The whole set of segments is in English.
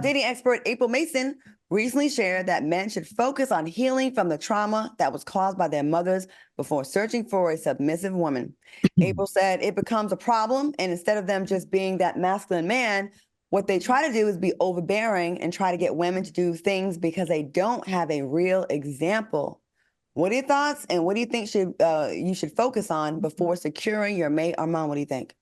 Dating expert April Mason recently shared that men should focus on healing from the trauma that was caused by their mothers before searching for a submissive woman. April said it becomes a problem, and instead of them just being that masculine man, what they try to do is be overbearing and try to get women to do things because they don't have a real example. What are your thoughts, and what do you think you should focus on before securing your mate? Armand, what do you think?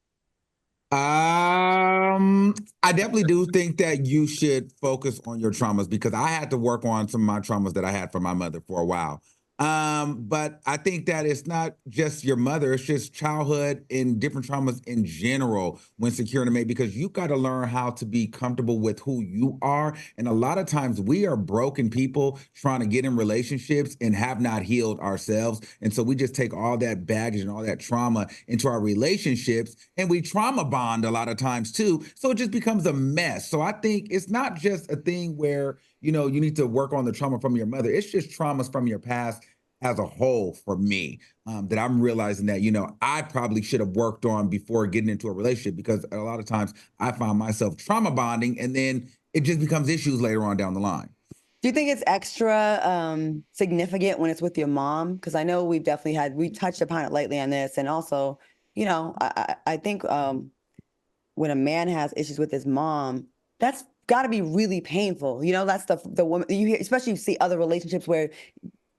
I definitely do think that you should focus on your traumas because I had to work on some of my traumas that I had from my mother for a while. But I think that it's not just your mother, it's just childhood and different traumas in general when securing a mate because you got to learn how to be comfortable with who you are. And a lot of times we are broken people trying to get in relationships and have not healed ourselves. And so we just take all that baggage and all that trauma into our relationships and we trauma bond a lot of times too. So it just becomes a mess. So I think it's not just a thing where you need to work on the trauma from your mother. It's just traumas from your past as a whole for me that I'm realizing that, I probably should have worked on before getting into a relationship because a lot of times I find myself trauma bonding and then it just becomes issues later on down the line. Do you think it's extra significant when it's with your mom? Because I know we touched upon it lately on this. And also, I think when a man has issues with his mom, that's got to be really painful. That's the woman you hear, especially you see other relationships where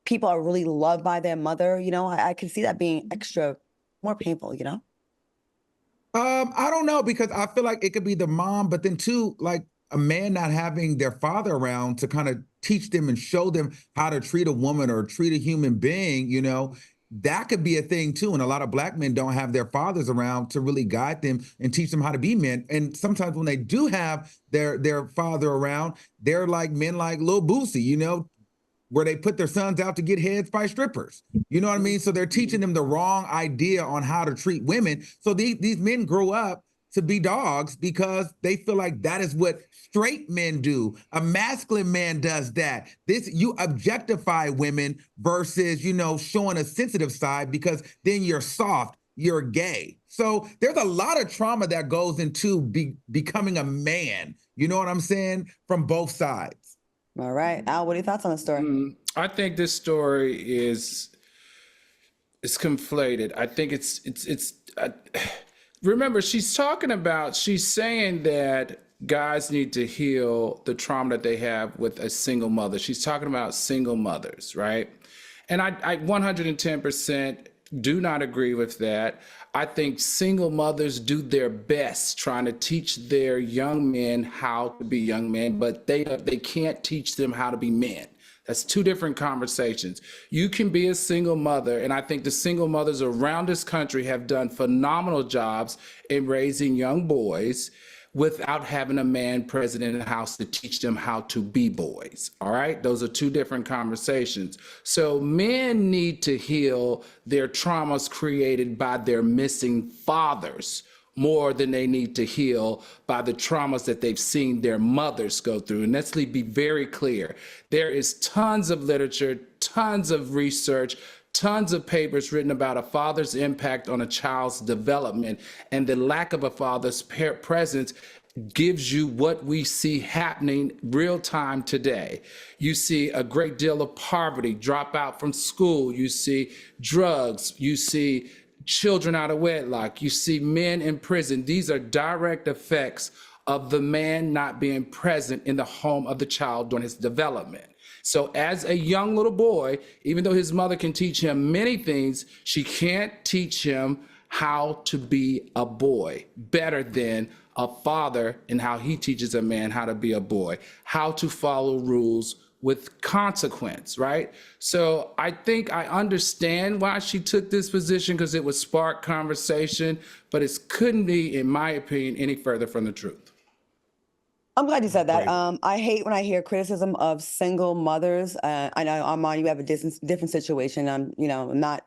people are really loved by their mother. I can see that being extra more painful. I don't know because I feel like it could be the mom, but then too, like a man not having their father around to kind of teach them and show them how to treat a woman or treat a human being, that could be a thing too. And a lot of Black men don't have their fathers around to really guide them and teach them how to be men. And sometimes when they do have their father around, they're like men like Lil Boosie, where they put their sons out to get heads by strippers. You know what I mean? So they're teaching them the wrong idea on how to treat women. So these men grow up to be dogs because they feel like that is what straight men do. A masculine man does that. You objectify women versus, showing a sensitive side because then you're soft, you're gay. So there's a lot of trauma that goes into becoming a man. You know what I'm saying? From both sides. All right. Al, what are your thoughts on the story? I think this story is conflated. I think remember, she's saying that guys need to heal the trauma that they have with a single mother. She's talking about single mothers, right? And I 110% do not agree with that. I think single mothers do their best trying to teach their young men how to be young men, but they can't teach them how to be men. That's two different conversations. You can be a single mother, and I think the single mothers around this country have done phenomenal jobs in raising young boys without having a man present in the house to teach them how to be boys. All right? Those are two different conversations. So men need to heal their traumas created by their missing fathers more than they need to heal by the traumas that they've seen their mothers go through. And let's be very clear. There is tons of literature, tons of research, tons of papers written about a father's impact on a child's development, and the lack of a father's presence gives you what we see happening real time today. You see a great deal of poverty, drop out from school. You see drugs. You see children out of wedlock. You see men in prison. These are direct effects of the man not being present in the home of the child during his development. So as a young little boy, even though his mother can teach him many things, she can't teach him how to be a boy better than a father and how he teaches a man how to be a boy, how to follow rules with consequence, right? So I think I understand why she took this position because it would spark conversation, but it couldn't be, in my opinion, any further from the truth. I'm glad you said that. I hate when I hear criticism of single mothers. I know, Armand, you have a different situation. I'm not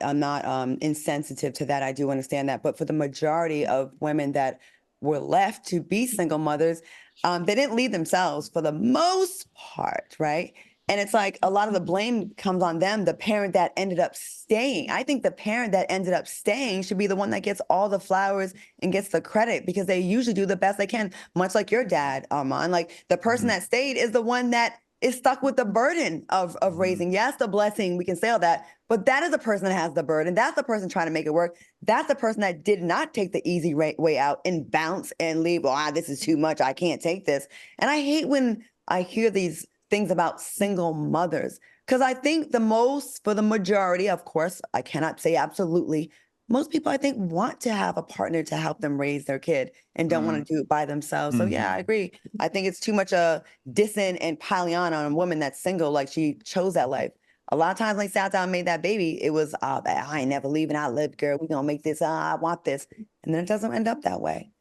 insensitive to that. I do understand that. But for the majority of women that were left to be single mothers, they didn't leave themselves for the most part, right? And it's like a lot of the blame comes on them, the parent that ended up staying. I think the parent that ended up staying should be the one that gets all the flowers and gets the credit, because they usually do the best they can, much like your dad, Armand. Like the person that stayed is the one that is stuck with the burden of raising. Yes, the blessing, we can say all that, but that is the person that has the burden. That's the person trying to make it work. That's the person that did not take the easy way out and bounce and leave. Well, this is too much. I can't take this. And I hate when I hear these things about single mothers, because I think for the majority, of course, I cannot say absolutely, most people I think want to have a partner to help them raise their kid and don't want to do it by themselves. So yeah, I agree. I think it's too much dissing and piling on a woman that's single, like she chose that life. A lot of times when they sat down and made that baby, it was, I ain't never leaving. I live, girl. We're going to make this. I want this. And then it doesn't end up that way.